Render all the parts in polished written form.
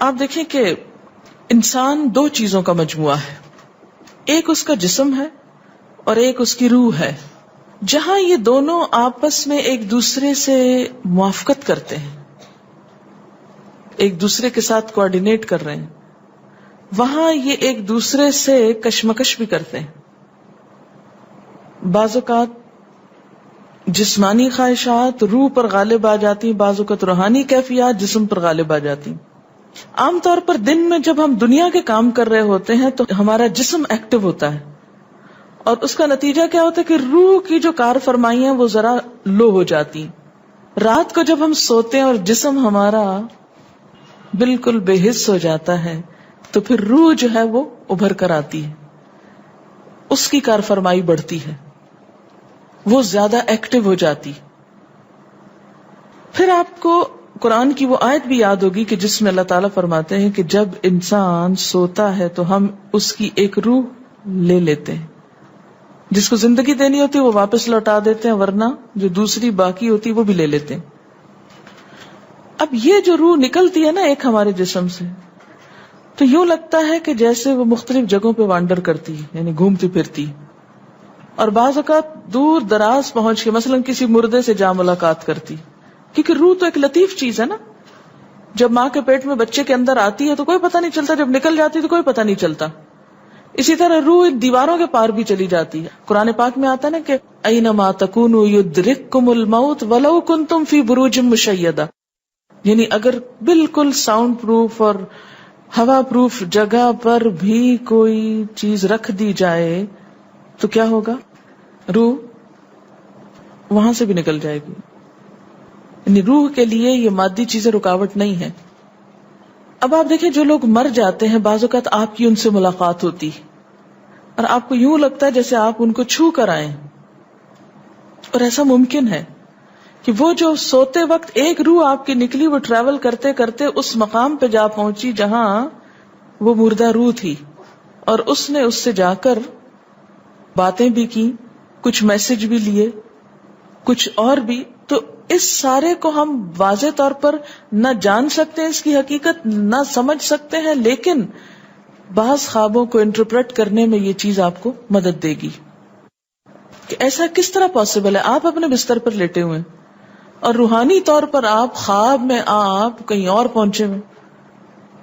آپ دیکھیں کہ انسان دو چیزوں کا مجموعہ ہے، ایک اس کا جسم ہے اور ایک اس کی روح ہے. جہاں یہ دونوں آپس میں ایک دوسرے سے موافقت کرتے ہیں، ایک دوسرے کے ساتھ کوآرڈینیٹ کر رہے ہیں، وہاں یہ ایک دوسرے سے کشمکش بھی کرتے ہیں. بعض اوقات جسمانی خواہشات روح پر غالب آ جاتی ہیں، بعض اوقات روحانی کیفیات جسم پر غالب آ جاتی ہیں. عام طور پر دن میں جب ہم دنیا کے کام کر رہے ہوتے ہیں تو ہمارا جسم ایکٹیو ہوتا ہے، اور اس کا نتیجہ کیا ہوتا ہے کہ روح کی جو کار فرمائیاں وہ ذرا لو ہو جاتی ہیں. رات کو جب ہم سوتے ہیں اور جسم ہمارا بالکل بے حس ہو جاتا ہے تو پھر روح جو ہے وہ ابھر کر آتی ہے، اس کی کار فرمائی بڑھتی ہے، وہ زیادہ ایکٹیو ہو جاتی. پھر آپ کو قرآن کی وہ آیت بھی یاد ہوگی کہ جس میں اللہ تعالیٰ فرماتے ہیں کہ جب انسان سوتا ہے تو ہم اس کی ایک روح لے لیتے ہیں، جس کو زندگی دینی ہوتی ہے وہ واپس لوٹا دیتے ہیں، ورنہ جو دوسری باقی ہوتی ہے وہ بھی لے لیتے ہیں. اب یہ جو روح نکلتی ہے نا ایک ہمارے جسم سے، تو یوں لگتا ہے کہ جیسے وہ مختلف جگہوں پہ وانڈر کرتی ہے، یعنی گھومتی پھرتی، اور بعض اوقات دور دراز پہنچ کے مثلا کسی مردے سے جا ملاقات کرتی، کیونکہ روح تو ایک لطیف چیز ہے نا. جب ماں کے پیٹ میں بچے کے اندر آتی ہے تو کوئی پتہ نہیں چلتا، جب نکل جاتی ہے تو کوئی پتہ نہیں چلتا. اسی طرح روح دیواروں کے پار بھی چلی جاتی ہے. قرآن پاک میں آتا ہے نا کہ اینما تکونوا یدرککم الموت ولو کنتم فی بروج مشیدہ، یعنی اگر بالکل ساؤنڈ پروف اور ہوا پروف جگہ پر بھی کوئی چیز رکھ دی جائے تو کیا ہوگا؟ روح وہاں سے بھی نکل جائے گی. یعنی روح کے لیے یہ مادی چیزیں رکاوٹ نہیں ہے. اب آپ دیکھیں جو لوگ مر جاتے ہیں بعض اوقات آپ کی ان سے ملاقات ہوتی اور آپ کو یوں لگتا ہے جیسے آپ ان کو چھو کر آئیں، اور ایسا ممکن ہے کہ وہ جو سوتے وقت ایک روح آپ کی نکلی وہ ٹریول کرتے کرتے اس مقام پہ جا پہنچی جہاں وہ مردہ روح تھی، اور اس نے اس سے جا کر باتیں بھی کی، کچھ میسج بھی لیے، کچھ اور بھی. تو اس سارے کو ہم واضح طور پر نہ جان سکتے ہیں، اس کی حقیقت نہ سمجھ سکتے ہیں، لیکن بعض خوابوں کو انٹرپریٹ کرنے میں یہ چیز آپ کو مدد دے گی کہ ایسا کس طرح پاسبل ہے. آپ اپنے بستر پر لیٹے ہوئے اور روحانی طور پر آپ خواب میں آپ کہیں اور پہنچے ہوئے.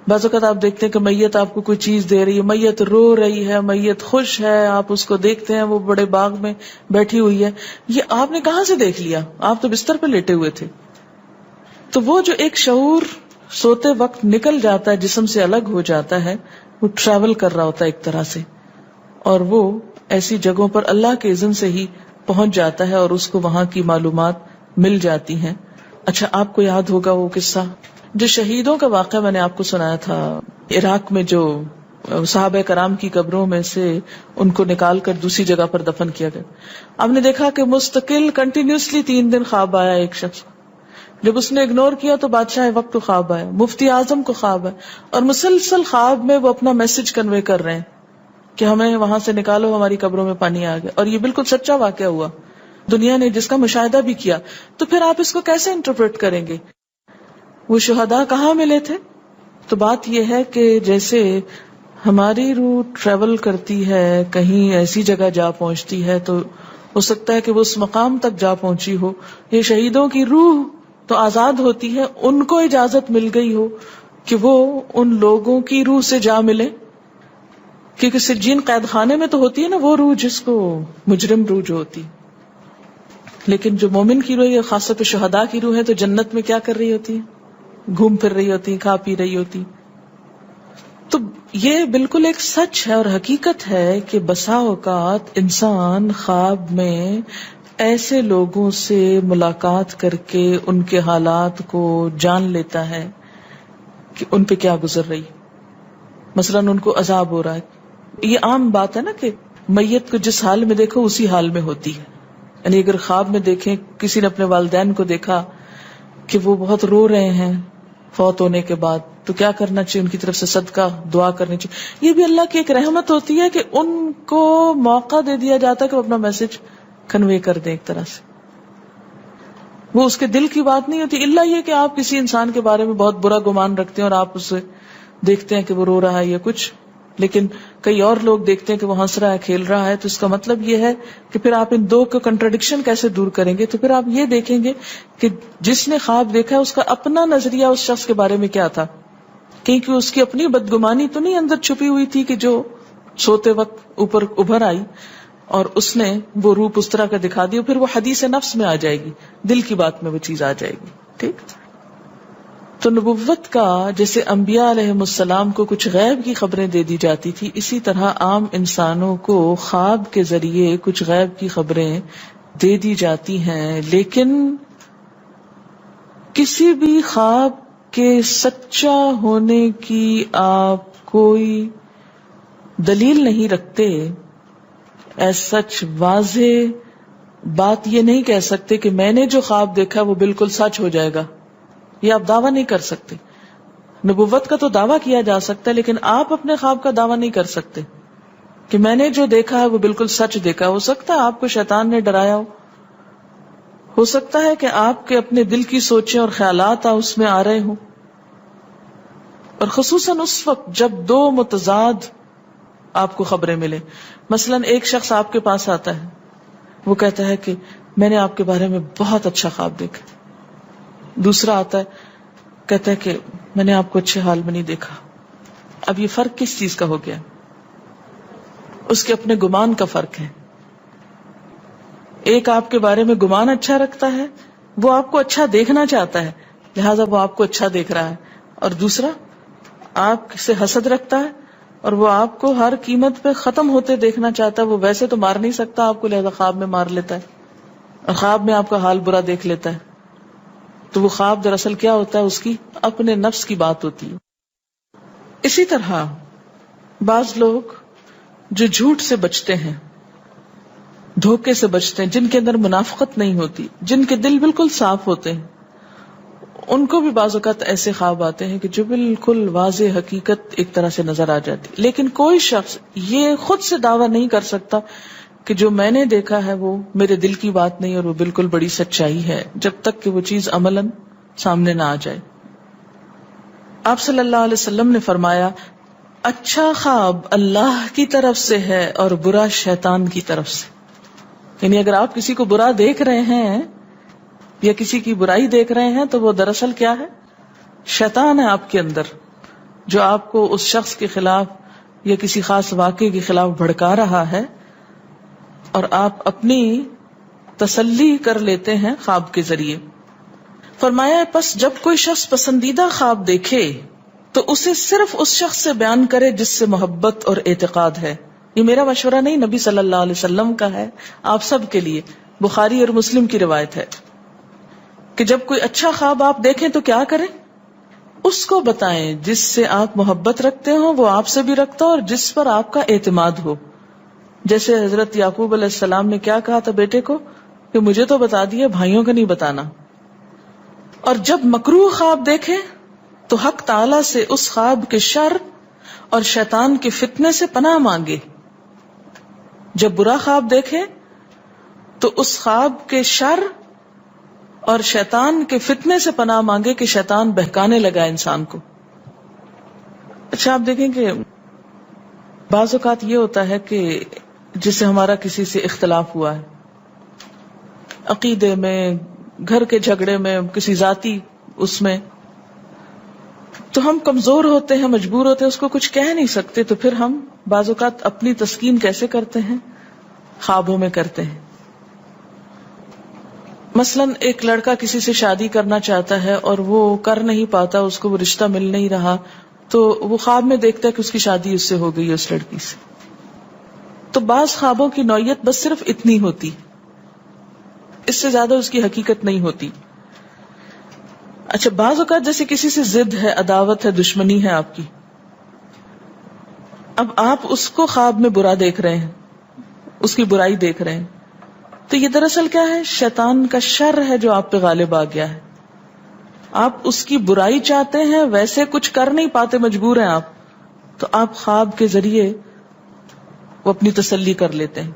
بعض اوقات آپ دیکھتے ہیں کہ میت آپ کو کوئی چیز دے رہی ہے، میت رو رہی ہے، میت خوش ہے، آپ اس کو دیکھتے ہیں وہ بڑے باغ میں بیٹھی ہوئی ہے. یہ آپ نے کہاں سے دیکھ لیا؟ آپ تو بستر پہ لیٹے ہوئے تھے. تو وہ جو ایک شعور سوتے وقت نکل جاتا ہے، جسم سے الگ ہو جاتا ہے، وہ ٹریول کر رہا ہوتا ہے ایک طرح سے، اور وہ ایسی جگہوں پر اللہ کے اذن سے ہی پہنچ جاتا ہے اور اس کو وہاں کی معلومات مل جاتی ہیں. اچھا آپ کو یاد ہوگا وہ قصہ جو شہیدوں کا واقعہ میں نے آپ کو سنایا تھا، عراق میں جو صحابہ کرام کی قبروں میں سے ان کو نکال کر دوسری جگہ پر دفن کیا گیا. آپ نے دیکھا کہ مستقل کنٹینیوسلی 3 دن خواب آیا ایک شخص کو. جب اس نے اگنور کیا تو بادشاہ وقت کو خواب آیا، مفتی اعظم کو خواب ہے، اور مسلسل خواب میں وہ اپنا میسج کنوے کر رہے ہیں کہ ہمیں وہاں سے نکالو، ہماری قبروں میں پانی آ گیا. اور یہ بالکل سچا واقعہ ہوا، دنیا نے جس کا مشاہدہ بھی کیا. تو پھر آپ اس کو کیسے انٹرپریٹ کریں گے؟ وہ شہداء کہاں ملے تھے؟ تو بات یہ ہے کہ جیسے ہماری روح ٹریول کرتی ہے، کہیں ایسی جگہ جا پہنچتی ہے تو ہو سکتا ہے کہ وہ اس مقام تک جا پہنچی ہو. یہ شہیدوں کی روح تو آزاد ہوتی ہے، ان کو اجازت مل گئی ہو کہ وہ ان لوگوں کی روح سے جا ملے، کیونکہ سجین قید خانے میں تو ہوتی ہے نا وہ روح جس کو مجرم روح جو ہوتی، لیکن جو مومن کی روح ہے، خاص طور پہ شہداء کی روح ہے، تو جنت میں کیا کر رہی ہوتی ہے؟ گھوم پھر رہی ہوتی، کھا پی رہی ہوتی. تو یہ بالکل ایک سچ ہے اور حقیقت ہے کہ بسا اوقات انسان خواب میں ایسے لوگوں سے ملاقات کر کے ان کے حالات کو جان لیتا ہے کہ ان پہ کیا گزر رہی. مثلا ان کو عذاب ہو رہا ہے. یہ عام بات ہے نا کہ میت کو جس حال میں دیکھو اسی حال میں ہوتی ہے. یعنی اگر خواب میں دیکھیں کسی نے اپنے والدین کو دیکھا کہ وہ بہت رو رہے ہیں فوت ہونے کے بعد، تو کیا کرنا چاہیے؟ ان کی طرف سے صدقہ دعا کرنی چاہیے. یہ بھی اللہ کی ایک رحمت ہوتی ہے کہ ان کو موقع دے دیا جاتا ہے کہ وہ اپنا میسج کنوے کر دیں ایک طرح سے. وہ اس کے دل کی بات نہیں ہوتی، الا یہ کہ آپ کسی انسان کے بارے میں بہت برا گمان رکھتے ہیں اور آپ اسے دیکھتے ہیں کہ وہ رو رہا ہے یا کچھ، لیکن کئی اور لوگ دیکھتے ہیں کہ وہ ہنس رہا ہے، کھیل رہا ہے، تو اس کا مطلب یہ ہے کہ پھر آپ ان دو کا کنٹرڈکشن کیسے دور کریں گے؟ تو پھر آپ یہ دیکھیں گے کہ جس نے خواب دیکھا ہے اس کا اپنا نظریہ اس شخص کے بارے میں کیا تھا، کیونکہ اس کی اپنی بدگمانی تو نہیں اندر چھپی ہوئی تھی کہ جو سوتے وقت اوپر ابھر آئی اور اس نے وہ روپ اس طرح کا دکھا دیا، پھر وہ حدیث نفس میں آ جائے گی، دل کی بات میں وہ چیز آ جائے گی. ٹھیک. تو نبوت کا جیسے انبیاء علیہ السلام کو کچھ غیب کی خبریں دے دی جاتی تھی، اسی طرح عام انسانوں کو خواب کے ذریعے کچھ غیب کی خبریں دے دی جاتی ہیں، لیکن کسی بھی خواب کے سچا ہونے کی آپ کوئی دلیل نہیں رکھتے. ایز سچ واضح بات یہ نہیں کہہ سکتے کہ میں نے جو خواب دیکھا وہ بالکل سچ ہو جائے گا، یہ آپ دعویٰ نہیں کر سکتے. نبوت کا تو دعویٰ کیا جا سکتا ہے، لیکن آپ اپنے خواب کا دعویٰ نہیں کر سکتے کہ میں نے جو دیکھا ہے وہ بالکل سچ دیکھا. ہو سکتا ہے آپ کو شیطان نے ڈرایا ہو سکتا ہے کہ آپ کے اپنے دل کی سوچیں اور خیالات اس میں آ رہے ہوں، اور خصوصاً اس وقت جب دو متضاد آپ کو خبریں ملیں. مثلا ایک شخص آپ کے پاس آتا ہے، وہ کہتا ہے کہ میں نے آپ کے بارے میں بہت اچھا خواب دیکھا. دوسرا آتا ہے کہتا ہے کہ میں نے آپ کو اچھے حال میں نہیں دیکھا. اب یہ فرق کس چیز کا ہو گیا؟ اس کے اپنے گمان کا فرق ہے. ایک آپ کے بارے میں گمان اچھا رکھتا ہے، وہ آپ کو اچھا دیکھنا چاہتا ہے لہذا وہ آپ کو اچھا دیکھ رہا ہے، اور دوسرا آپ سے حسد رکھتا ہے اور وہ آپ کو ہر قیمت پہ ختم ہوتے دیکھنا چاہتا ہے. وہ ویسے تو مار نہیں سکتا آپ کو، لہذا خواب میں مار لیتا ہے اور خواب میں آپ کا حال برا دیکھ لیتا ہے. تو وہ خواب دراصل کیا ہوتا ہے؟ اس کی اپنے نفس کی بات ہوتی ہے. اسی طرح بعض لوگ جو جھوٹ سے بچتے ہیں، دھوکے سے بچتے ہیں، جن کے اندر منافقت نہیں ہوتی، جن کے دل بالکل صاف ہوتے ہیں، ان کو بھی بعض اوقات ایسے خواب آتے ہیں کہ جو بالکل واضح حقیقت ایک طرح سے نظر آ جاتی. لیکن کوئی شخص یہ خود سے دعویٰ نہیں کر سکتا کہ جو میں نے دیکھا ہے وہ میرے دل کی بات نہیں اور وہ بالکل بڑی سچائی ہے، جب تک کہ وہ چیز عملاً سامنے نہ آ جائے. آپ صلی اللہ علیہ وسلم نے فرمایا، اچھا خواب اللہ کی طرف سے ہے اور برا شیطان کی طرف سے. یعنی اگر آپ کسی کو برا دیکھ رہے ہیں یا کسی کی برائی دیکھ رہے ہیں تو وہ دراصل کیا ہے؟ شیطان ہے آپ کے اندر، جو آپ کو اس شخص کے خلاف یا کسی خاص واقعے کے خلاف بھڑکا رہا ہے، اور آپ اپنی تسلی کر لیتے ہیں خواب کے ذریعے. فرمایا پس جب کوئی شخص پسندیدہ خواب دیکھے تو اسے صرف اس شخص سے بیان کرے جس سے محبت اور اعتقاد ہے. یہ میرا مشورہ نہیں، نبی صلی اللہ علیہ وسلم کا ہے آپ سب کے لیے. بخاری اور مسلم کی روایت ہے کہ جب کوئی اچھا خواب آپ دیکھیں تو کیا کریں؟ اس کو بتائیں جس سے آپ محبت رکھتے ہو، وہ آپ سے بھی رکھتا ہو اور جس پر آپ کا اعتماد ہو. جیسے حضرت یعقوب علیہ السلام نے کیا کہا تھا بیٹے کو کہ مجھے تو بتا دیا، بھائیوں کو نہیں بتانا. اور جب مکروہ خواب دیکھیں تو حق تعالی سے اس خواب کے شر اور شیطان کے فتنے سے پناہ مانگے. جب برا خواب دیکھیں تو اس خواب کے شر اور شیطان کے فتنے سے پناہ مانگے کہ شیطان بہکانے لگا انسان کو. اچھا آپ دیکھیں کہ بعض اوقات یہ ہوتا ہے کہ جسے ہمارا کسی سے اختلاف ہوا ہے، عقیدے میں، گھر کے جھگڑے میں، کسی ذاتی اس میں، تو ہم کمزور ہوتے ہیں، مجبور ہوتے ہیں، اس کو کچھ کہہ نہیں سکتے. تو پھر ہم بعض اوقات اپنی تسکین کیسے کرتے ہیں؟ خوابوں میں کرتے ہیں. مثلا ایک لڑکا کسی سے شادی کرنا چاہتا ہے اور وہ کر نہیں پاتا، اس کو وہ رشتہ مل نہیں رہا، تو وہ خواب میں دیکھتا ہے کہ اس کی شادی اس سے ہو گئی ہے، اس لڑکی سے. تو بعض خوابوں کی نوعیت بس صرف اتنی ہوتی، اس سے زیادہ اس کی حقیقت نہیں ہوتی. اچھا بعض اوقات جیسے کسی سے ضد ہے، عداوت ہے، دشمنی ہے آپ کی، اب آپ اس کو خواب میں برا دیکھ رہے ہیں، اس کی برائی دیکھ رہے ہیں، تو یہ دراصل کیا ہے؟ شیطان کا شر ہے جو آپ پہ غالب آ گیا ہے. آپ اس کی برائی چاہتے ہیں، ویسے کچھ کر نہیں پاتے، مجبور ہیں آپ، تو آپ خواب کے ذریعے وہ اپنی تسلی کر لیتے ہیں.